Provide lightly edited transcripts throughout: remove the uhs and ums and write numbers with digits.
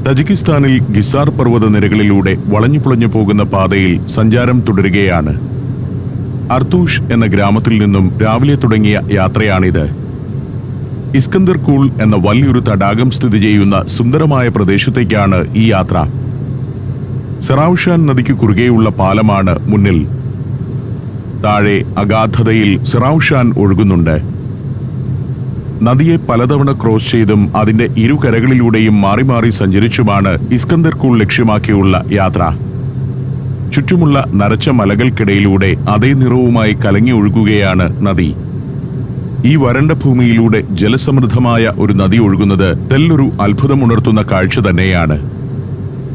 തജിക്കിസ്ഥാനിൽ ഗിസാർ പർവ്വത നിരകളിലൂടെ വളഞ്ഞുപുളഞ്ഞു പോകുന്ന പാതയിൽ സഞ്ചാരം തുടരുകയാണ്. അർത്തൂഷ് എന്ന ഗ്രാമത്തിൽ നിന്നും രാവിലെ തുടങ്ങിയ യാത്രയാണിത്. ഇസ്കന്ദർ കൂൾ എന്ന വലിയൊരു തടാകം സ്ഥിതി ചെയ്യുന്ന സുന്ദരമായ പ്രദേശത്തേക്കാണ് ഈ യാത്ര. സെറാവ്ഷാൻ നദിക്ക് കുറുകെയുള്ള പാലമാണ് മുന്നിൽ. താഴെ അഗാധതയിൽ സെറാവ്ഷാൻ ഒഴുകുന്നുണ്ട്. നദിയെ പലതവണ ക്രോസ് ചെയ്തും അതിന്റെ ഇരുകരകളിലൂടെയും മാറി മാറി സഞ്ചരിച്ചുമാണ് ഇസ്കന്ദർ കൂൾ ലക്ഷ്യമാക്കിയുള്ള യാത്ര. ചുറ്റുമുള്ള നരച്ച മലകൾക്കിടയിലൂടെ അതേ നിറവുമായി കലങ്ങി ഒഴുകുകയാണ് നദി. ഈ വരണ്ട ഭൂമിയിലൂടെ ജലസമൃദ്ധമായ ഒരു നദി ഒഴുകുന്നത് തെല്ലൊരു അത്ഭുതമുണർത്തുന്ന കാഴ്ച തന്നെയാണ്.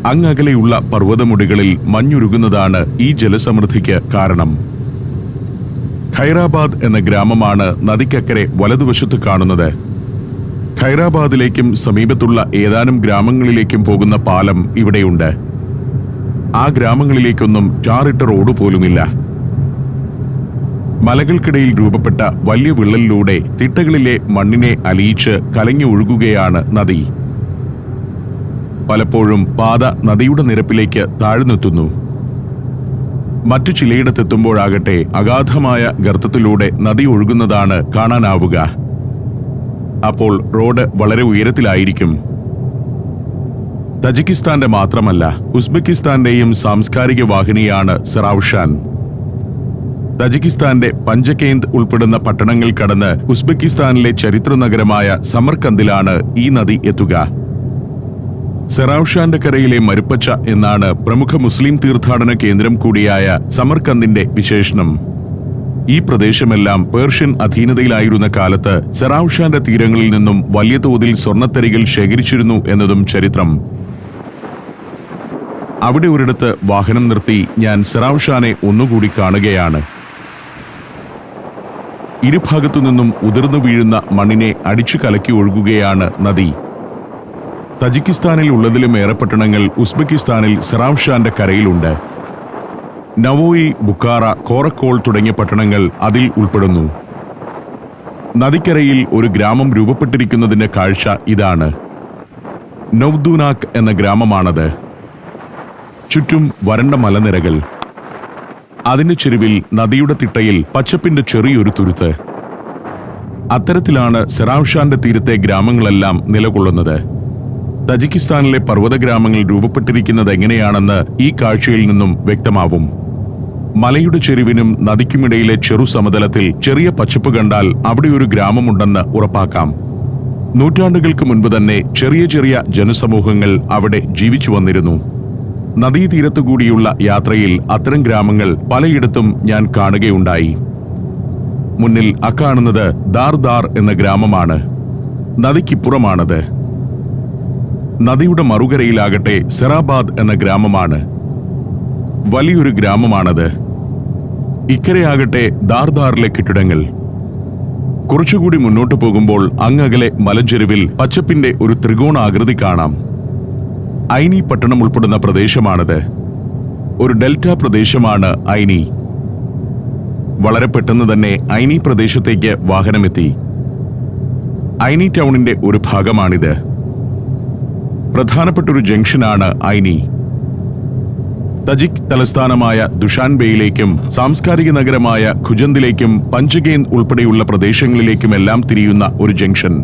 അങ്ങകലെയുള്ള പർവ്വതമുടികളിൽ മഞ്ഞുരുകുന്നതാണ് ഈ ജലസമൃദ്ധിക്ക് കാരണം. ഖൈറാബാദ് എന്ന ഗ്രാമമാണ് നദിക്കക്കരെ വലതുവശത്ത് കാണുന്നത്. ഖൈറാബാദിലേക്കും സമീപത്തുള്ള ഏതാനും ഗ്രാമങ്ങളിലേക്കും പോകുന്ന പാലം ഇവിടെയുണ്ട്. ആ ഗ്രാമങ്ങളിലേക്കൊന്നും ടാറിട്ട റോഡ് പോലുമില്ല. മലകൾക്കിടയിൽ രൂപപ്പെട്ട വലിയ വിള്ളലിലൂടെ തിട്ടകളിലെ മണ്ണിനെ അലിയിച്ച് കലങ്ങി ഒഴുകുകയാണ് നദി. പലപ്പോഴും പാത നദിയുടെ നിരപ്പിലേക്ക് താഴ്ന്നെത്തുന്നു. മറ്റു ചിലയിടത്തെത്തുമ്പോഴാകട്ടെ അഗാധമായ ഗർത്തത്തിലൂടെ നദി ഒഴുകുന്നതാണ് കാണാനാവുക. അപ്പോൾ റോഡ് വളരെ ഉയരത്തിലായിരിക്കും. തജിക്കിസ്ഥാന്റെ മാത്രമല്ല, ഉസ്ബെക്കിസ്ഥാന്റെയും സാംസ്കാരിക വാഹിനിയാണ് സെറാവ്ഷാൻ. തജിക്കിസ്ഥാന്റെ പഞ്ചകേന്ദ് ഉൾപ്പെടുന്ന പട്ടണങ്ങൾ കടന്ന് ഉസ്ബെക്കിസ്ഥാനിലെ ചരിത്ര നഗരമായ സമർകന്ദിലാണ് ഈ നദി എത്തുക. സെറാവ്ഷാന്റെ കരയിലെ മരുപ്പച്ച എന്നാണ് പ്രമുഖ മുസ്ലിം തീർത്ഥാടന കേന്ദ്രം കൂടിയായ സമർകന്ദിന്റെ വിശേഷണം. ഈ പ്രദേശമെല്ലാം പേർഷ്യൻ അധീനതയിലായിരുന്ന കാലത്ത് സെറാവ്ഷാന്റെ തീരങ്ങളിൽ നിന്നും വലിയ തോതിൽ സ്വർണ്ണത്തരികൾ ശേഖരിച്ചിരുന്നു എന്നതും ചരിത്രം. അവിടെ ഒരിടത്ത് വാഹനം നിർത്തി ഞാൻ സെറാവ്ഷാനെ ഒന്നുകൂടി കാണുകയാണ്. ഇരുഭാഗത്തു നിന്നും ഉതിർന്നു വീഴുന്ന മണ്ണിനെ അടിച്ചു കലക്കി ഒഴുകുകയാണ് നദി. തജിക്കിസ്ഥാനിൽ ഉള്ളതിലും ഏറെ പട്ടണങ്ങൾ ഉസ്ബെക്കിസ്ഥാനിൽ സെറാവ്ഷാന്റെ കരയിലുണ്ട്. നവോയി, ബുക്കാറ, കോറക്കോൾ തുടങ്ങിയ പട്ടണങ്ങൾ അതിൽ ഉൾപ്പെടുന്നു. നദിക്കരയിൽ ഒരു ഗ്രാമം രൂപപ്പെട്ടിരിക്കുന്നതിന്റെ കാഴ്ച ഇതാണ്. നൊവ്ദൂനാക് എന്ന ഗ്രാമമാണത്. ചുറ്റും വരണ്ട മലനിരകൾ. അതിന്റെ ചെരുവിൽ നദിയുടെ തിട്ടയിൽ പച്ചപ്പിന്റെ ചെറിയൊരു തുരുത്ത്. അത്തരത്തിലാണ് സെറാവ്ഷാന്റെ തീരത്തെ ഗ്രാമങ്ങളെല്ലാം നിലകൊള്ളുന്നത്. തജിക്കിസ്ഥാനിലെ പർവ്വത ഗ്രാമങ്ങൾ രൂപപ്പെട്ടിരിക്കുന്നത് എങ്ങനെയാണെന്ന് ഈ കാഴ്ചയിൽ നിന്നും വ്യക്തമാവും. മലയുടെ ചെരുവിനും നദിക്കുമിടയിലെ ചെറു സമതലത്തിൽ ചെറിയ പച്ചപ്പ് കണ്ടാൽ അവിടെ ഒരു ഗ്രാമമുണ്ടെന്ന് ഉറപ്പാക്കാം. നൂറ്റാണ്ടുകൾക്ക് മുൻപ് തന്നെ ചെറിയ ചെറിയ ജനസമൂഹങ്ങൾ അവിടെ ജീവിച്ചു വന്നിരുന്നു. നദീതീരത്തുകൂടിയുള്ള യാത്രയിൽ അത്തരം ഗ്രാമങ്ങൾ പലയിടത്തും ഞാൻ കാണുകയുണ്ടായി. മുന്നിൽ അക്കാണുന്നത് ദാർ എന്ന ഗ്രാമമാണ്. നദിക്കിപ്പുറമാണത്. നദിയുടെ മറുകരയിലാകട്ടെ സെറാബാദ് എന്ന ഗ്രാമമാണ്. വലിയൊരു ഗ്രാമമാണത്. ഇക്കരയാകട്ടെ ദാറിലെ കെട്ടിടങ്ങൾ. കുറച്ചുകൂടി മുന്നോട്ടു പോകുമ്പോൾ അങ്ങകലെ മലഞ്ചെരുവിൽ പച്ചപ്പിന്റെ ഒരു ത്രികോണാകൃതി കാണാം. ഐനി പട്ടണം ഉൾപ്പെടുന്ന പ്രദേശമാണത്. ഒരു ഡെൽറ്റ പ്രദേശമാണ് ഐനി. വളരെ പെട്ടെന്ന് തന്നെ ഐനി പ്രദേശത്തേക്ക് വാഹനമെത്തി. ഐനി ടൗണിന്റെ ഒരു ഭാഗമാണിത്. പ്രധാനപ്പെട്ടൊരു ജംഗ്ഷനാണ് ഐനി. തജിക് തലസ്ഥാനമായ ദുഷാൻബെയിലേക്കും സാംസ്കാരിക നഗരമായ ഖുജന്ദിലേക്കും പഞ്ചകേന്ദ് ഉൾപ്പെടെയുള്ള പ്രദേശങ്ങളിലേക്കുമെല്ലാം തിരിയുന്ന ഒരു ജംഗ്ഷൻ.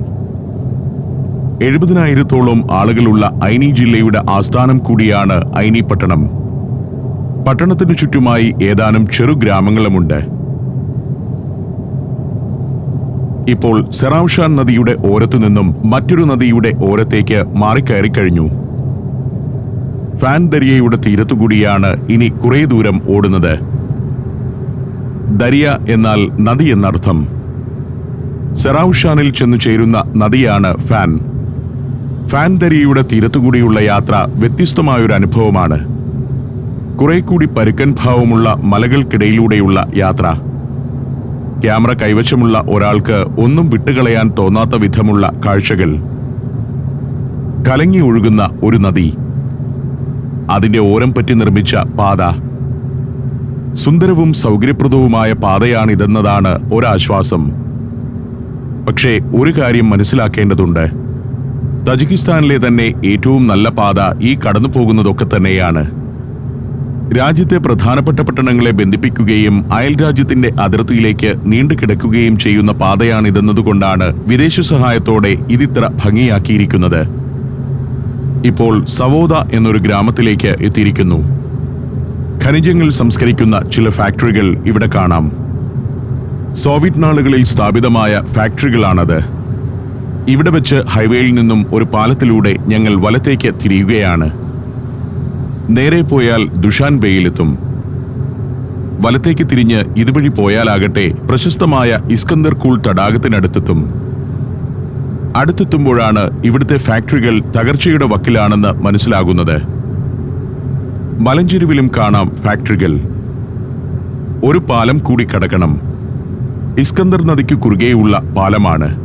70,000-ഓളം ആളുകളുള്ള ഐനി ജില്ലയുടെ ആസ്ഥാനം കൂടിയാണ് ഐനി പട്ടണം. പട്ടണത്തിനു ചുറ്റുമായി ഏതാനും ചെറു ഗ്രാമങ്ങളുമുണ്ട്. ഇപ്പോൾ സെറാവ്ഷാൻ നദിയുടെ ഓരത്തു നിന്നും മറ്റൊരു നദിയുടെ ഓരത്തേക്ക് മാറിക്കയറിക്കഴിഞ്ഞു. ഫാൻ ദരിയയുടെ തീരത്തുകൂടിയാണ് ഇനി കുറേ ദൂരം ഓടുന്നത്. ദരിയ എന്നാൽ നദി എന്നർത്ഥം. സെറാവ്ഷാനിൽ ചെന്നു ചേരുന്ന നദിയാണ് ഫാൻ. ഫാൻ ദരിയയുടെ തീരത്തുകൂടിയുള്ള യാത്ര വ്യത്യസ്തമായൊരു അനുഭവമാണ്. കുറെ കൂടി പരുക്കൻ ഭാവമുള്ള മലകൾക്കിടയിലൂടെയുള്ള യാത്ര. ക്യാമറ കൈവശമുള്ള ഒരാൾക്ക് ഒന്നും വിട്ടുകളയാൻ തോന്നാത്ത വിധമുള്ള കാഴ്ചകൾ. കലങ്ങി ഒഴുകുന്ന ഒരു നദി. അതിന്റെ ഓരം പറ്റി നിർമ്മിച്ച പാത. സുന്ദരവും സൗകര്യപ്രദവുമായ പാതയാണിതെന്നതാണ് ഒരാശ്വാസം. പക്ഷേ ഒരു കാര്യം മനസ്സിലാക്കേണ്ടതുണ്ട്. തജിക്കിസ്ഥാനിലെ തന്നെ ഏറ്റവും നല്ല പാത ഈ കടന്നു പോകുന്നതൊക്കെ തന്നെയാണ്. രാജ്യത്തെ പ്രധാനപ്പെട്ട പട്ടണങ്ങളെ ബന്ധിപ്പിക്കുകയും അയൽ രാജ്യത്തിന്റെ അതിർത്തിയിലേക്ക് നീണ്ടുകിടക്കുകയും ചെയ്യുന്ന പാതയാണിതെന്നതുകൊണ്ടാണ് വിദേശ സഹായത്തോടെ ഇതിത്ര ഭംഗിയാക്കിയിരിക്കുന്നത്. ഇപ്പോൾ സവോദ എന്നൊരു ഗ്രാമത്തിലേക്ക് എത്തിയിരിക്കുന്നു. ഖനിജങ്ങൾ സംസ്കരിക്കുന്ന ചില ഫാക്ടറികൾ ഇവിടെ കാണാം. സോവിയറ്റ് നാളുകളിൽ സ്ഥാപിതമായ ഫാക്ടറികളാണത്. ഇവിടെ വെച്ച് ഹൈവേയിൽ നിന്നും ഒരു പാലത്തിലൂടെ ഞങ്ങൾ വലത്തേക്ക് തിരിയുകയാണ്. നേരെ പോയാൽ ദുഷാൻബെയിലെത്തും. വലത്തേക്ക് തിരിഞ്ഞ് ഇതുവഴി പോയാലാകട്ടെ പ്രശസ്തമായ ഇസ്കന്ദർ കൂൾ തടാകത്തിനടുത്തെത്തും. അടുത്തെത്തുമ്പോഴാണ് ഇവിടുത്തെ ഫാക്ടറികൾ തകർച്ചയുടെ വക്കിലാണെന്ന് മനസ്സിലാകുന്നത്. മലഞ്ചെരുവിലും കാണാം ഫാക്ടറികൾ. ഒരു പാലം കൂടി കടക്കണം. ഇസ്കന്ദർ നദിക്ക് കുറുകെയുള്ള പാലമാണ്.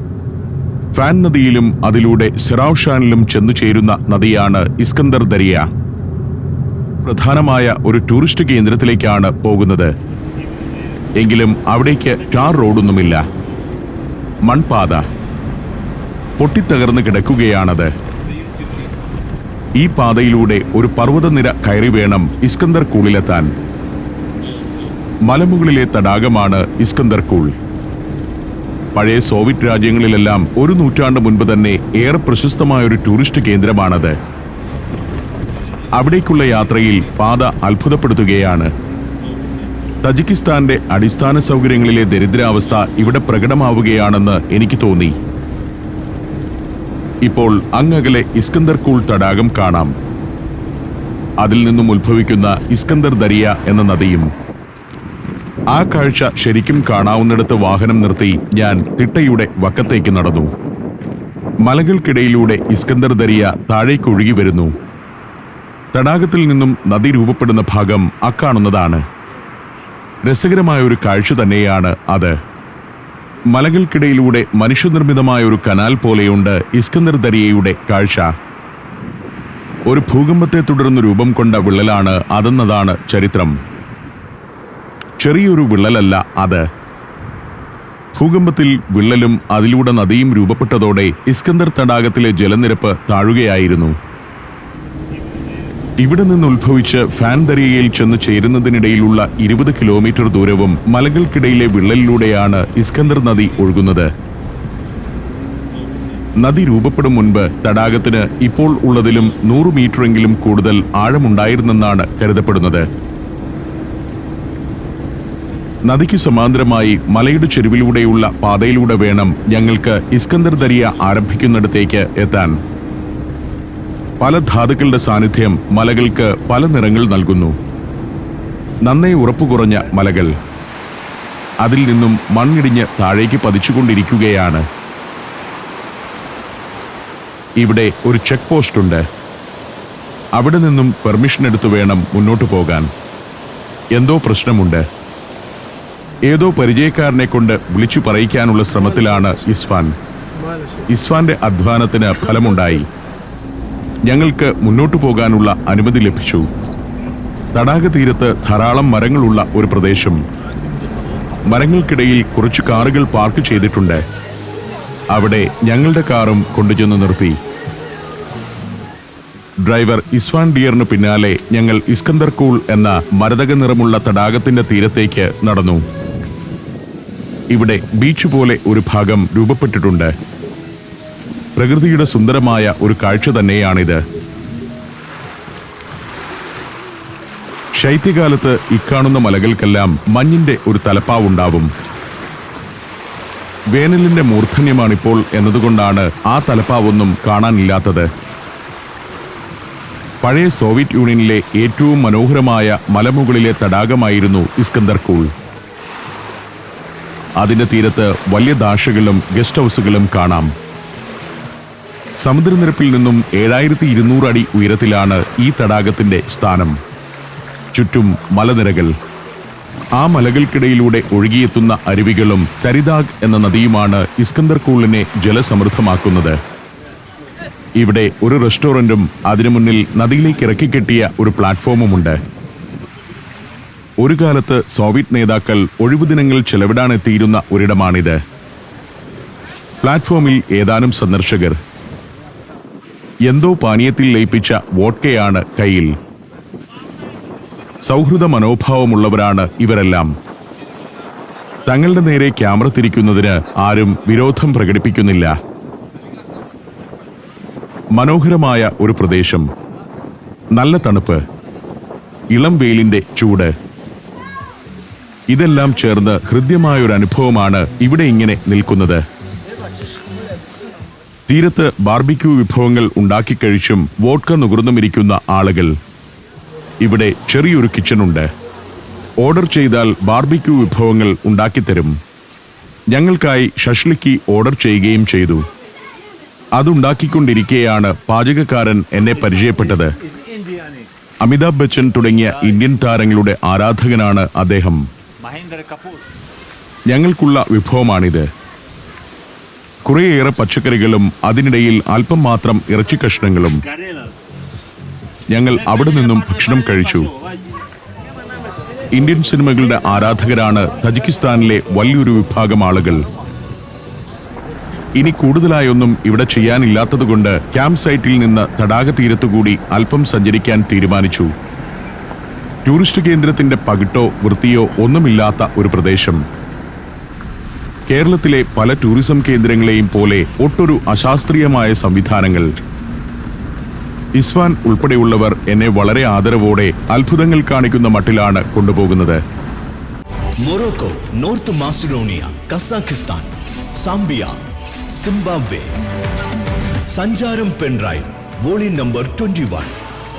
ഫാൻ നദിയിലും അതിലൂടെ സിറാവ്ഷാനിലും ചെന്നു ചേരുന്ന നദിയാണ് ഇസ്കന്ദർ ദരിയ. പ്രധാനമായ ഒരു ടൂറിസ്റ്റ് കേന്ദ്രത്തിലേക്കാണ് പോകുന്നത്. എങ്കിലും അവിടേക്ക് ടാർ റോഡൊന്നുമില്ല. മൺപാത പൊട്ടിത്തകർന്ന് കിടക്കുകയാണത്. ഈ പാതയിലൂടെ ഒരു പർവ്വതനിര കയറി വേണം ഇസ്കന്ദർ കൂളിലെത്താൻ. മലമുകളിലെ തടാകമാണ് ഇസ്കന്ദർ കൂൾ. പഴയ സോവിയറ്റ് രാജ്യങ്ങളിലെല്ലാം ഒരു നൂറ്റാണ്ട് മുൻപ് തന്നെ ഏറെ പ്രശസ്തമായൊരു ടൂറിസ്റ്റ് കേന്ദ്രമാണത്. അവിടേക്കുള്ള യാത്രയിൽ പാത അത്ഭുതപ്പെടുത്തുകയാണ്. തജിക്കിസ്ഥാന്റെ അടിസ്ഥാന സൗകര്യങ്ങളിലെ ദരിദ്രാവസ്ഥ ഇവിടെ പ്രകടമാവുകയാണെന്ന് എനിക്ക് തോന്നി. ഇപ്പോൾ അങ്ങകലെ ഇസ്കന്ദർ കൂൾ തടാകം കാണാം. അതിൽ നിന്നും ഉത്ഭവിക്കുന്ന ഇസ്കന്ദർ ദരിയ എന്ന നദിയും. ആ കാഴ്ച ശരിക്കും കാണാവുന്നിടത്ത് വാഹനം നിർത്തി ഞാൻ തിട്ടയുടെ വക്കത്തേക്ക് നടന്നു. മലകൾക്കിടയിലൂടെ ഇസ്കന്ദർ ദരിയ താഴേക്കൊഴുകി വരുന്നു. തടാകത്തിൽ നിന്നും നദി രൂപപ്പെടുന്ന ഭാഗം അക്കാണുന്നതാണ്. രസകരമായ ഒരു കാഴ്ച തന്നെയാണ് അത്. മലകൾക്കിടയിലൂടെ മനുഷ്യനിർമ്മിതമായ ഒരു കനാൽ പോലെയുണ്ട് ഇസ്കന്ദർ ദരിയയുടെ കാഴ്ച. ഒരു ഭൂകമ്പത്തെ തുടർന്ന് രൂപം കൊണ്ട വിള്ളലാണ് അതെന്നതാണ് ചരിത്രം. ചെറിയൊരു വിള്ളലല്ല അത്. ഭൂകമ്പത്തിൽ വിള്ളലും അതിലൂടെ നദിയും രൂപപ്പെട്ടതോടെ ഇസ്കന്ദർ തടാകത്തിലെ ജലനിരപ്പ് താഴുകയായിരുന്നു. ഇവിടെ നിന്ന് ഉത്ഭവിച്ച് ഫാൻ ദരിയയിൽ ചെന്ന് ചേരുന്നതിനിടയിലുള്ള 20 കിലോമീറ്റർ ദൂരവും മലകൾക്കിടയിലെ വിള്ളലിലൂടെയാണ് ഇസ്കന്ദർ നദി ഒഴുകുന്നത്. നദി രൂപപ്പെടും മുൻപ് തടാകത്തിന് ഇപ്പോൾ ഉള്ളതിലും 100 മീറ്ററെങ്കിലും കൂടുതൽ ആഴമുണ്ടായിരുന്നെന്നാണ് കരുതപ്പെടുന്നത്. നദിക്ക് സമാന്തരമായി മലയുടെ ചെരുവിലൂടെയുള്ള പാതയിലൂടെ വേണം ഞങ്ങൾക്ക് ഇസ്കന്ദർ ദരിയ ആരംഭിക്കുന്നിടത്തേക്ക് എത്താൻ. പല ധാതുക്കളുടെ സാന്നിധ്യം മലകൾക്ക് പല നിറങ്ങൾ നൽകുന്നു. നന്നേ ഉറപ്പുകുറഞ്ഞ മലകൾ. അതിൽ നിന്നും മണ്ണിടിഞ്ഞ് താഴേക്ക് പതിച്ചുകൊണ്ടിരിക്കുകയാണ്. ഇവിടെ ഒരു ചെക്ക് പോസ്റ്റ് ഉണ്ട്. അവിടെ നിന്നും പെർമിഷൻ എടുത്തു വേണം മുന്നോട്ടു പോകാൻ. എന്തോ പ്രശ്നമുണ്ട്. ഏതോ പരിചയക്കാരനെ കൊണ്ട് വിളിച്ചു പറയിക്കാനുള്ള ശ്രമത്തിലാണ് ഇസ്ഫാൻ. ഇസ്ഫാന്റെ അധ്വാനത്തിന് ഫലമുണ്ടായി. ഞങ്ങൾക്ക് മുന്നോട്ടു പോകാനുള്ള അനുമതി ലഭിച്ചു. തടാക തീരത്ത് ധാരാളം മരങ്ങളുള്ള ഒരു പ്രദേശം. മരങ്ങൾക്കിടയിൽ കുറച്ച് കാറുകൾ പാർക്ക് ചെയ്തിട്ടുണ്ട്. അവിടെ ഞങ്ങളുടെ കാറും കൊണ്ടുചെന്ന് നിർത്തി. ഡ്രൈവർ ഇസ്ഫാൻ ഡിയറിന് പിന്നാലെ ഞങ്ങൾ ഇസ്കന്ദർ കൂൾ എന്ന മരതക നിറമുള്ള തടാകത്തിന്റെ തീരത്തേക്ക് നടന്നു. ഇവിടെ ബീച്ച് പോലെ ഒരു ഭാഗം രൂപപ്പെട്ടിട്ടുണ്ട്. പ്രകൃതിയുടെ സുന്ദരമായ ഒരു കാഴ്ച തന്നെയാണിത്. ശൈത്യകാലത്ത് ഇക്കാണുന്ന മലകൾക്കെല്ലാം മഞ്ഞിന്റെ ഒരു തലപ്പാവുണ്ടാവും. വേനലിന്റെ മൂർധന്യമാണിപ്പോൾ എന്നതുകൊണ്ടാണ് ആ തലപ്പാവൊന്നും കാണാനില്ലാത്തത്. പഴയ സോവിയറ്റ് യൂണിയനിലെ ഏറ്റവും മനോഹരമായ മലമുകളിലെ തടാകമായിരുന്നു ഇസ്കന്ദർ കൂൾ. അതിന്റെ തീരത്ത് വലിയ ദാശകളും ഗസ്റ്റ് ഹൗസുകളും കാണാം. സമുദ്രനിരപ്പിൽ നിന്നും 7200 അടി ഉയരത്തിലാണ് ഈ തടാകത്തിന്റെ സ്ഥാനം. ചുറ്റും മലനിരകൾ. ആ മലകൾക്കിടയിലൂടെ ഒഴുകിയെത്തുന്ന അരുവികളും സരിദാഗ് എന്ന നദിയുമാണ് ഇസ്കന്ദർ കൂളിനെ ജലസമൃദ്ധമാക്കുന്നത്. ഇവിടെ ഒരു റെസ്റ്റോറന്റും അതിനു മുന്നിൽ നദിയിലേക്ക് ഇറക്കിക്കെട്ടിയ ഒരു പ്ലാറ്റ്ഫോമുമുണ്ട്. ഒരു കാലത്ത് സോവിയറ്റ് നേതാക്കൾ ഒഴിവുദിനങ്ങൾ ചെലവിടാനെത്തിയിരുന്ന ഒരിടമാണിത്. പ്ലാറ്റ്ഫോമിൽ ഏതാനും സന്ദർശകർ. എന്തോ പാനീയത്തിൽ ലയിപ്പിച്ച വോഡ്കയാണ് കയ്യിൽ. സൗഹൃദ മനോഭാവമുള്ളവരാണ് ഇവരെല്ലാം. തങ്ങളുടെ നേരെ ക്യാമറ തിരിക്കുന്നതിന് ആരും വിരോധം പ്രകടിപ്പിക്കുന്നില്ല. മനോഹരമായ ഒരു പ്രദേശം, നല്ല തണുപ്പ്, ഇളം വെയിലിന്റെ ചൂട്, ഇതെല്ലാം ചേർന്ന് ഹൃദ്യമായൊരു അനുഭവമാണ് ഇവിടെ ഇങ്ങനെ നിൽക്കുന്നത്. തീരത്ത് ബാർബിക്യൂ വിഭവങ്ങൾ ഉണ്ടാക്കിക്കഴിച്ചും വോഡ്ക നുകർന്നുമിരിക്കുന്ന ആളുകൾ. ഇവിടെ ചെറിയൊരു കിച്ചണുണ്ട്. ഓർഡർ ചെയ്താൽ ബാർബിക്യൂ വിഭവങ്ങൾ ഉണ്ടാക്കിത്തരും. ഞങ്ങൾക്കായി ഷഷ്ലിക്കി ഓർഡർ ചെയ്യുകയും ചെയ്തു. അതുണ്ടാക്കിക്കൊണ്ടിരിക്കെയാണ് പാചകക്കാരൻ എന്നെ പരിചയപ്പെട്ടത്. അമിതാഭ് ബച്ചൻ തുടങ്ങിയ ഇന്ത്യൻ താരങ്ങളുടെ ആരാധകനാണ് അദ്ദേഹം. ഞങ്ങൾക്കുള്ള വിഭവമാണിത്. കുറേയേറെ പച്ചക്കറികളും അതിനിടയിൽ അല്പം മാത്രം ഇറച്ചിക്കഷ്ണങ്ങളും. ഞങ്ങൾ അവിടെ നിന്നും ഭക്ഷണം കഴിച്ചു. ഇന്ത്യൻ സിനിമകളുടെ ആരാധകരാണ് തജിക്കിസ്ഥാനിലെ വലിയൊരു വിഭാഗം ആളുകൾ. ഇനി കൂടുതലായൊന്നും ഇവിടെ ചെയ്യാനില്ലാത്തതുകൊണ്ട് ക്യാമ്പ് സൈറ്റിൽ നിന്ന് തടാക തീരത്തുകൂടി അല്പം സഞ്ചരിക്കാൻ തീരുമാനിച്ചു. ടൂറിസ്റ്റ് കേന്ദ്രത്തിന്റെ പകിട്ടോ വൃത്തിയോ ഒന്നുമില്ലാത്ത ഒരു പ്രദേശം. കേരളത്തിലെ പല ടൂറിസം കേന്ദ്രങ്ങളെയും പോലെ ഒട്ടൊരു അശാസ്ത്രീയമായ സംവിധാനങ്ങൾ. ഇസ്വാൻ ഉൾപ്പെടെയുള്ളവർ എന്നെ വളരെ ആദരവോടെ അത്ഭുതങ്ങൾ കാണിക്കുന്ന മട്ടിലാണ് കൊണ്ടുപോകുന്നത്. Morocco, north Macedonia, Kazakhstan, Zambia, Zimbabwe. സഞ്ചാരം പെൻഡ്രൈവ് വോളിയം നമ്പർ 21.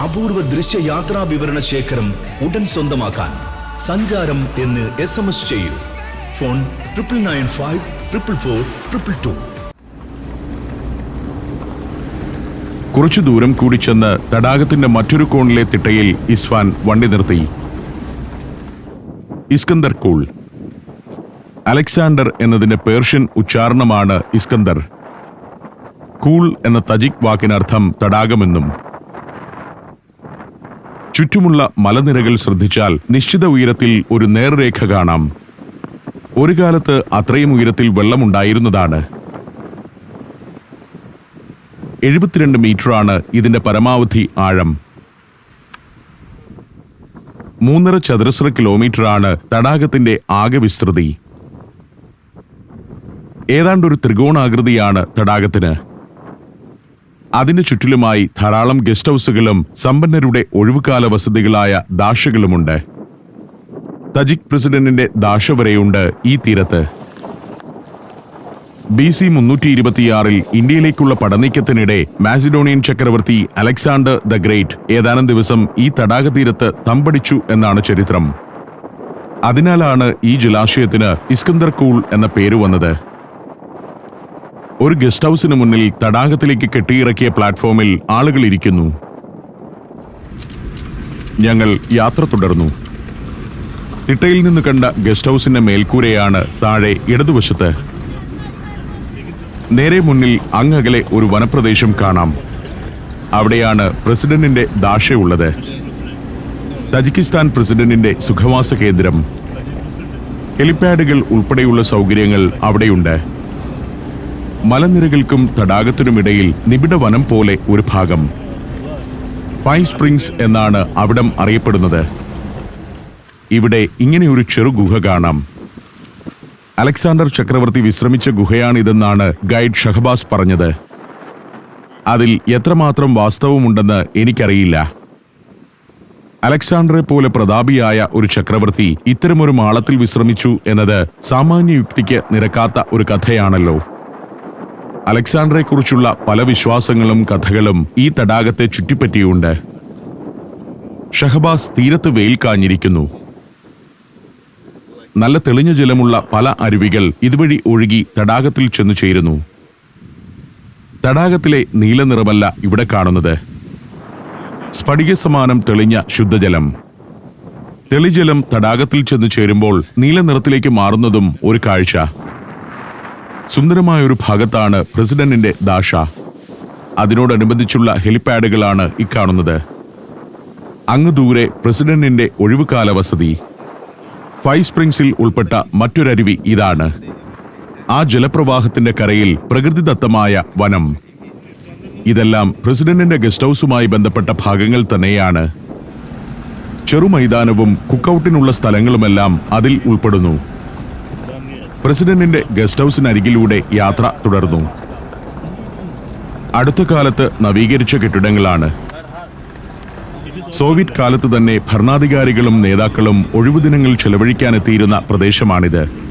അപൂർവ ദൃശ്യയാത്രാ വിവരണ ശേഖരം ഉടൻ സ്വന്തമാക്കാൻ സഞ്ചാരം എന്ന് SMS ചെയ്യൂ. ഫോൺ 9995 444 222. കുറച്ചു ദൂരം കൂടി ചെന്ന് തടാകത്തിന്റെ മറ്റൊരു കോണിലെ തിട്ടയിൽ ഇസ്വാൻ വണ്ടി നിർത്തി. Iskander cool. അലക്സാണ്ടർ എന്നതിന്റെ പേർഷ്യൻ ഉച്ചാരണമാണ് ഇസ്കന്ദർ. കൂൾ എന്ന തജിക് വാക്കിനർത്ഥം തടാകമെന്നും. ചുറ്റുമുള്ള മലനിരകൾ ശ്രദ്ധിച്ചാൽ നിശ്ചിത ഉയരത്തിൽ ഒരു നേർരേഖ കാണാം. ഒരു കാലത്ത് അത്രയും ഉയരത്തിൽ വെള്ളമുണ്ടായിരുന്നതാണ്. 72 മീറ്ററാണ് ഇതിന്റെ പരമാവധി ആഴം. 3.5 ചതുരശ്ര കിലോമീറ്ററാണ് തടാകത്തിന്റെ ആകെ വിസ്തൃതി. ഏതാണ്ടൊരു ത്രികോണാകൃതിയാണ് തടാകത്തിന്. അതിന്റെ ചുറ്റിലുമായി ധാരാളം ഗസ്റ്റ് ഹൗസുകളും സമ്പന്നരുടെ ഒഴിവുകാല വസതികളായ ദാഷകളുമുണ്ട്. തജിക് പ്രസിഡന്റിന്റെ ദാഷ വരെയുണ്ട് ഈ തീരത്ത്. BC 326 ഇന്ത്യയിലേക്കുള്ള പടനീക്കത്തിനിടെ മാസിഡോണിയൻ ചക്രവർത്തി അലക്സാണ്ടർ ദ ഗ്രേറ്റ് ഏതാനും ദിവസം ഈ തടാകതീരത്ത് തമ്പടിച്ചു എന്നാണ് ചരിത്രം. അതിനാലാണ് ഈ ജലാശയത്തിന് ഇസ്കന്ദർ കൂൾ എന്ന പേര് വന്നത്. ഒരു ഗസ്റ്റ് ഹൗസിന് മുന്നിൽ തടാകത്തിലേക്ക് കെട്ടിയിറക്കിയ പ്ലാറ്റ്ഫോമിൽ ആളുകൾ ഇരിക്കുന്നു. ഞങ്ങൾ യാത്ര തുടർന്നു. തിട്ടയിൽ നിന്ന് കണ്ട ഗസ്റ്റ് ഹൗസിന്റെ മേൽക്കൂരയാണ് താഴെ ഇടതുവശത്ത്. നേരെ മുന്നിൽ അങ്ങകലെ ഒരു വനപ്രദേശം കാണാം. അവിടെയാണ് പ്രസിഡന്റിന്റെ ദാഷയുള്ളത്. തജിക്കിസ്ഥാൻ പ്രസിഡന്റിന്റെ സുഖവാസ കേന്ദ്രം. ഹെലിപാഡുകൾ ഉൾപ്പെടെയുള്ള സൗകര്യങ്ങൾ അവിടെയുണ്ട്. മലനിരകൾക്കും തടാകത്തിനുമിടയിൽ നിബിഡ വനം പോലെ ഒരു ഭാഗം. 5 സ്പ്രിങ്സ് എന്നാണ് അവിടം അറിയപ്പെടുന്നത്. ഇവിടെ ഇങ്ങനെയൊരു ചെറു ഗുഹ കാണാം. അലക്സാണ്ടർ ചക്രവർത്തി വിശ്രമിച്ച ഗുഹയാണിതെന്നാണ് ഗൈഡ് ഷഹബാസ് പറഞ്ഞത്. അതിൽ എത്രമാത്രം വാസ്തവമുണ്ടെന്ന് എനിക്കറിയില്ല. അലക്സാണ്ടറെ പോലെ പ്രതാപിയായ ഒരു ചക്രവർത്തി ഇത്തരമൊരു മാളത്തിൽ വിശ്രമിച്ചു എന്നത് സാമാന്യ യുക്തിക്ക് നിരക്കാത്ത ഒരു കഥയാണല്ലോ. അലക്സാണ്ടറെക്കുറിച്ചുള്ള പല വിശ്വാസങ്ങളും കഥകളും ഈ തടാകത്തെ ചുറ്റിപ്പറ്റിയുണ്ട്. ഷഹബാസ് തീരത്ത് വെയിൽ കാഞ്ഞിരിക്കുന്നു. നല്ല തെളിഞ്ഞ ജലമുള്ള പല അരുവികൾ ഇതുവഴി ഒഴുകി തടാകത്തിൽ ചെന്നു ചേരുന്നു. തടാകത്തിലെ നീലനിറമല്ല ഇവിടെ കാണുന്നത്. സ്ഫടിക സമാനം തെളിഞ്ഞ ശുദ്ധജലം. തെളിജലം തടാകത്തിൽ ചെന്നു ചേരുമ്പോൾ നീലനിറത്തിലേക്ക് മാറുന്നതും ഒരു കാഴ്ച. സുന്ദരമായൊരു ഭാഗത്താണ് പ്രസിഡന്റിന്റെ ദാഷ. അതിനോടനുബന്ധിച്ചുള്ള ഹെലിപാഡുകളാണ് ഇക്കാണുന്നത്. അങ്ങ് ദൂരെ പ്രസിഡന്റിന്റെ ഒഴിവുകാല വസതി. 5 സ്പ്രിങ്സിൽ ഉൾപ്പെട്ട മറ്റൊരരുവി ഇതാണ്. ആ ജലപ്രവാഹത്തിന്റെ കരയിൽ പ്രകൃതിദത്തമായ വനം. ഇതെല്ലാം പ്രസിഡന്റിന്റെ ഗസ്റ്റ് ഹൌസുമായി ബന്ധപ്പെട്ട ഭാഗങ്ങൾ തന്നെയാണ്. ചെറുമൈതാനവും കുക്കൌട്ടിനുള്ള സ്ഥലങ്ങളുമെല്ലാം അതിൽ ഉൾപ്പെടുന്നു. പ്രസിഡന്റിന്റെ ഗസ്റ്റ് ഹൌസിനരികിലൂടെ യാത്ര തുടർന്നു. അടുത്ത കാലത്ത് നവീകരിച്ച കെട്ടിടങ്ങളാണ്. സോവിയറ്റ് കാലത്ത് തന്നെ ഭരണാധികാരികളും നേതാക്കളും ഒഴിവുദിനങ്ങൾ ചെലവഴിക്കാനെത്തിയിരുന്ന പ്രദേശമാണിത്.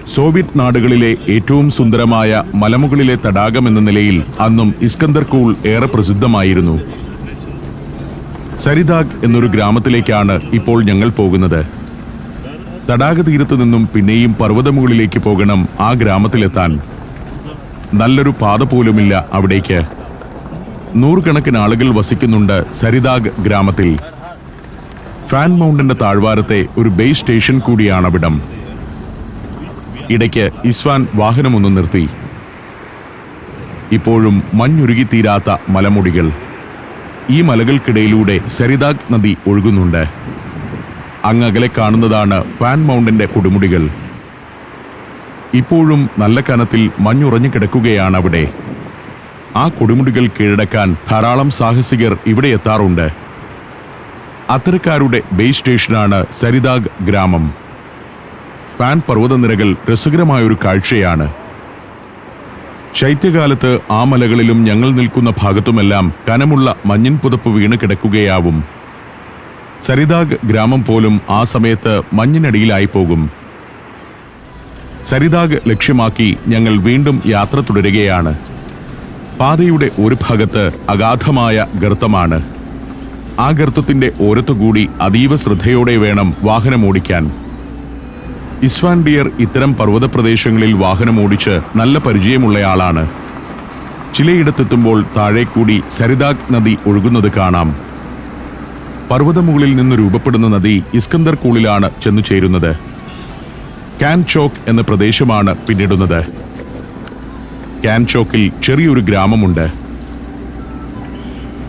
സോവിയറ്റ് നാടുകളിലെ ഏറ്റവും സുന്ദരമായ മലമുകളിലെ തടാകം എന്ന നിലയിൽ അന്നും ഇസ്കന്ദർ കൂൾ ഏറെ പ്രസിദ്ധമായിരുന്നു. സരിദാഗ് എന്നൊരു ഗ്രാമത്തിലേക്കാണ് ഇപ്പോൾ ഞങ്ങൾ പോകുന്നത്. തടാക തീരത്തു നിന്നും പിന്നെയും പർവ്വതമുകളിലേക്ക് പോകണം ആ ഗ്രാമത്തിലെത്താൻ. നല്ലൊരു പാത പോലുമില്ല അവിടേക്ക്. നൂറുകണക്കിന് ആളുകൾ വസിക്കുന്നുണ്ട് സരിദാഗ് ഗ്രാമത്തിൽ. ഫാൻ മൗണ്ടന്റെ താഴ്വാരത്തെ ഒരു ബേസ് സ്റ്റേഷൻ കൂടിയാണവിടം. ഇടയ്ക്ക് ഇസ്വാൻ വാഹനമൊന്ന് നിർത്തി. ഇപ്പോഴും മഞ്ഞുരുകിത്തീരാത്ത മലമുടികൾ. ഈ മലകൾക്കിടയിലൂടെ സരിദാഗ് നദി ഒഴുകുന്നുണ്ട്. അങ്ങകലെ കാണുന്നതാണ് ഫാൻ മൗണ്ടന്റെ കൊടുമുടികൾ. ഇപ്പോഴും നല്ല കനത്തിൽ മഞ്ഞുറഞ്ഞു കിടക്കുകയാണ് അവിടെ. ആ കൊടുമുടികൾ കീഴടക്കാൻ ധാരാളം സാഹസികർ ഇവിടെ എത്താറുണ്ട്. അത്തരക്കാരുടെ ബേസ് സ്റ്റേഷനാണ് സരിദാഗ് ഗ്രാമം. ഫാൻ പർവ്വതനിരകൾ രസകരമായൊരു കാഴ്ചയാണ്. ശൈത്യകാലത്ത് ആ മലകളിലും ഞങ്ങൾ നിൽക്കുന്ന ഭാഗത്തുമെല്ലാം കനമുള്ള മഞ്ഞിൻ പുതപ്പ് വീണ് കിടക്കുകയാവും. സരിദാഗ് ഗ്രാമം പോലും ആ സമയത്ത് മഞ്ഞിനടിയിലായി പോകും. സരിദാഗ് ലക്ഷ്യമാക്കി ഞങ്ങൾ വീണ്ടും യാത്ര തുടരുകയാണ്. പാതയുടെ ഒരു ഭാഗത്ത് അഗാധമായ ഗർത്തമാണ്. ആ ഗർത്തത്തിന്റെ ഓരത്തുകൂടി അതീവ ശ്രദ്ധയോടെ വേണം വാഹനമോടിക്കാൻ. ഇസ്വാൻ ഡിയർ ഇത്തരം പർവ്വത പ്രദേശങ്ങളിൽ വാഹനമോടിച്ച് നല്ല പരിചയമുള്ളയാളാണ്. ചിലയിടത്തെത്തുമ്പോൾ താഴേക്കൂടി സരിദാഗ് നദി ഒഴുകുന്നത് കാണാം. പർവ്വതമുകളിൽ നിന്ന് രൂപപ്പെടുന്ന നദി ഇസ്കന്ദർ കൂളിലാണ് ചെന്നു ചേരുന്നത്. കാൻചോക്ക് എന്ന പ്രദേശമാണ് പിന്നിടുന്നത്. കാൻചോക്കിൽ ചെറിയൊരു ഗ്രാമമുണ്ട്.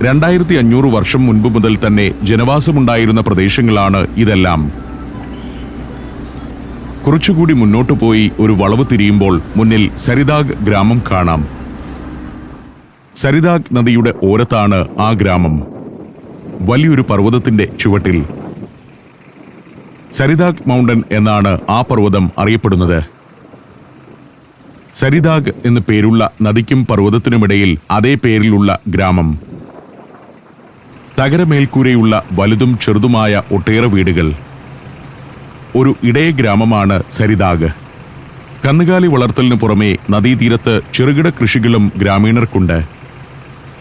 2500 വർഷം മുൻപ് മുതൽ തന്നെ ജനവാസമുണ്ടായിരുന്ന പ്രദേശങ്ങളാണ് ഇതെല്ലാം. കുറച്ചുകൂടി മുന്നോട്ടു പോയി ഒരു വളവ് തിരിയുമ്പോൾ മുന്നിൽ സരിദാഗ് ഗ്രാമം കാണാം. സരിദാഗ് നദിയുടെ ഓരത്താണ് ആ ഗ്രാമം, വലിയൊരു പർവ്വതത്തിന്റെ ചുവട്ടിൽ. സരിദാഗ് മൗണ്ടൻ എന്നാണ് ആ പർവ്വതം അറിയപ്പെടുന്നത്. സരിദാഗ് എന്നു പേരുള്ള നദിക്കും പർവ്വതത്തിനുമിടയിൽ അതേ പേരിലുള്ള ഗ്രാമം. തകരമേൽക്കൂരയുള്ള വലുതും ചെറുതുമായ ഒട്ടേറെ വീടുകൾ. ഒരു ഇടയ ഗ്രാമമാണ് സരിദാഗ്. കന്നുകാലി വളർത്തലിനു പുറമെ നദീതീരത്ത് ചെറുകിട കൃഷികളും ഗ്രാമീണർക്കുണ്ട്.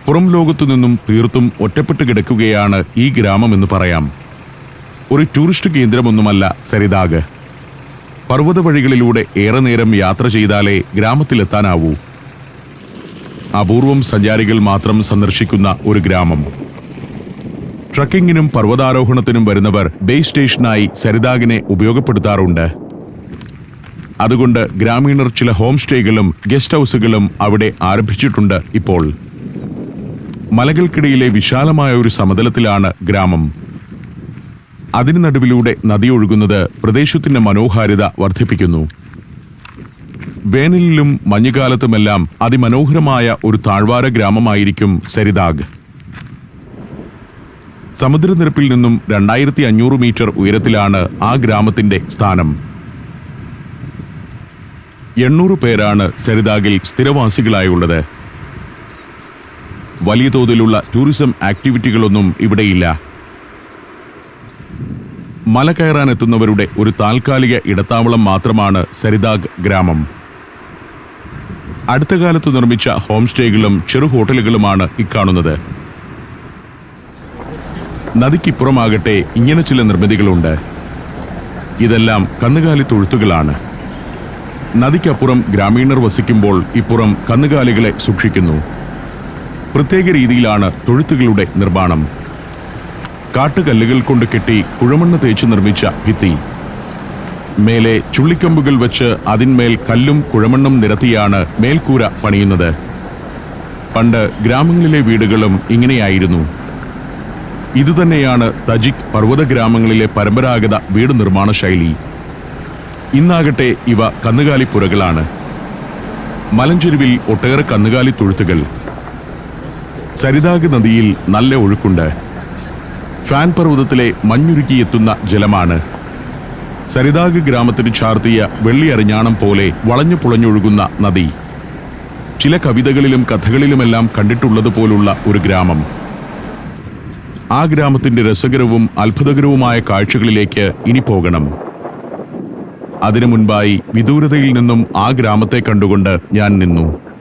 പുറം ലോകത്തു നിന്നും തീർത്തും ഒറ്റപ്പെട്ട് കിടക്കുകയാണ് ഈ ഗ്രാമമെന്ന് പറയാം. ഒരു ടൂറിസ്റ്റ് കേന്ദ്രമൊന്നുമല്ല സരിദാഗ്. പർവ്വത വഴികളിലൂടെ ഏറെ നേരം യാത്ര ചെയ്താലേ ഗ്രാമത്തിലെത്താനാവൂ. അപൂർവം സഞ്ചാരികൾ മാത്രം സന്ദർശിക്കുന്ന ഒരു ഗ്രാമം. ട്രക്കിങ്ങിനും പർവ്വതാരോഹണത്തിനും വരുന്നവർ ബേസ് സ്റ്റേഷനായി സരിദാഗിനെ ഉപയോഗപ്പെടുത്താറുണ്ട്. അതുകൊണ്ട് ഗ്രാമീണർ ചില ഹോം സ്റ്റേകളും ഗസ്റ്റ് ഹൗസുകളും അവിടെ ആരംഭിച്ചിട്ടുണ്ട്. ഇപ്പോൾ മലകൾക്കിടയിലെ വിശാലമായ ഒരു സമതലത്തിലാണ് ഗ്രാമം. അതിനു നടുവിലൂടെ നദി ഒഴുകുന്നത് പ്രദേശത്തിന്റെ മനോഹാരിത വർദ്ധിപ്പിക്കുന്നു. വേനലിലും മഞ്ഞുകാലത്തുമെല്ലാം അതിമനോഹരമായ ഒരു താഴ്വാര ഗ്രാമമായിരിക്കും സരിദാഗ്. സമുദ്രനിരപ്പിൽ നിന്നും 2500 മീറ്റർ ഉയരത്തിലാണ് ആ ഗ്രാമത്തിന്റെ സ്ഥാനം. 800 പേരാണ് സരിദാഗിൽ സ്ഥിരവാസികളായുള്ളത്. വലിയ തോതിലുള്ള ടൂറിസം ആക്ടിവിറ്റികളൊന്നും ഇവിടെയില്ല. മല കയറാനെത്തുന്നവരുടെ ഒരു താൽക്കാലിക ഇടത്താവളം മാത്രമാണ് സരിദാഗ് ഗ്രാമം. അടുത്ത കാലത്ത് നിർമ്മിച്ച ഹോം സ്റ്റേകളും ചെറു ഹോട്ടലുകളുമാണ് ഇക്കാണുന്നത്. നദിക്കിപ്പുറമാകട്ടെ ഇങ്ങനെ ചില നിർമ്മിതികളുണ്ട്. ഇതെല്ലാം കന്നുകാലി തൊഴുത്തുകളാണ്. നദിക്കപ്പുറം ഗ്രാമീണർ വസിക്കുമ്പോൾ ഇപ്പുറം കന്നുകാലികളെ സൂക്ഷിക്കുന്നു. പ്രത്യേക രീതിയിലാണ് തൊഴുത്തുകളുടെ നിർമ്മാണം. കാട്ടുകല്ലുകൾ കൊണ്ട് കെട്ടി കുഴമണ്ണ് തേച്ച് നിർമ്മിച്ച ഭിത്തി. മേലെ ചുള്ളിക്കമ്പുകൾ വെച്ച് അതിന്മേൽ കല്ലും കുഴമണ്ണും നിരത്തിയാണ് മേൽക്കൂര പണിയുന്നത്. പണ്ട് ഗ്രാമങ്ങളിലെ വീടുകളും ഇങ്ങനെയായിരുന്നു. ഇതുതന്നെയാണ് തജിക് പർവ്വത ഗ്രാമങ്ങളിലെ പരമ്പരാഗത വീട് നിർമ്മാണ ശൈലി. ഇന്നാകട്ടെ ഇവ കന്നുകാലിപ്പുരകളാണ്. മലഞ്ചെരുവിൽ ഒട്ടേറെ കന്നുകാലി തൊഴുത്തുകൾ. സരിതാഗ് നദിയിൽ നല്ല ഒഴുക്കുണ്ട്. ഫാൻ പർവ്വതത്തിലെ മഞ്ഞുരുക്കിയെത്തുന്ന ജലമാണ്. സരിതാഗ് ഗ്രാമത്തിന് ചാർത്തിയ വെള്ളി അരിഞ്ഞാണം പോലെ വളഞ്ഞു പുളഞ്ഞൊഴുകുന്ന നദി. ചില കവിതകളിലും കഥകളിലുമെല്ലാം കണ്ടിട്ടുള്ളതുപോലുള്ള ഒരു ഗ്രാമം. ആ ഗ്രാമത്തിന്റെ രസകരവും അത്ഭുതകരവുമായ കാഴ്ചകളിലേക്ക് ഇനി പോകണം. അതിനു മുൻപായി വിദൂരതയിൽ നിന്നും ആ ഗ്രാമത്തെ കണ്ടുകൊണ്ട് ഞാൻ നിന്നു.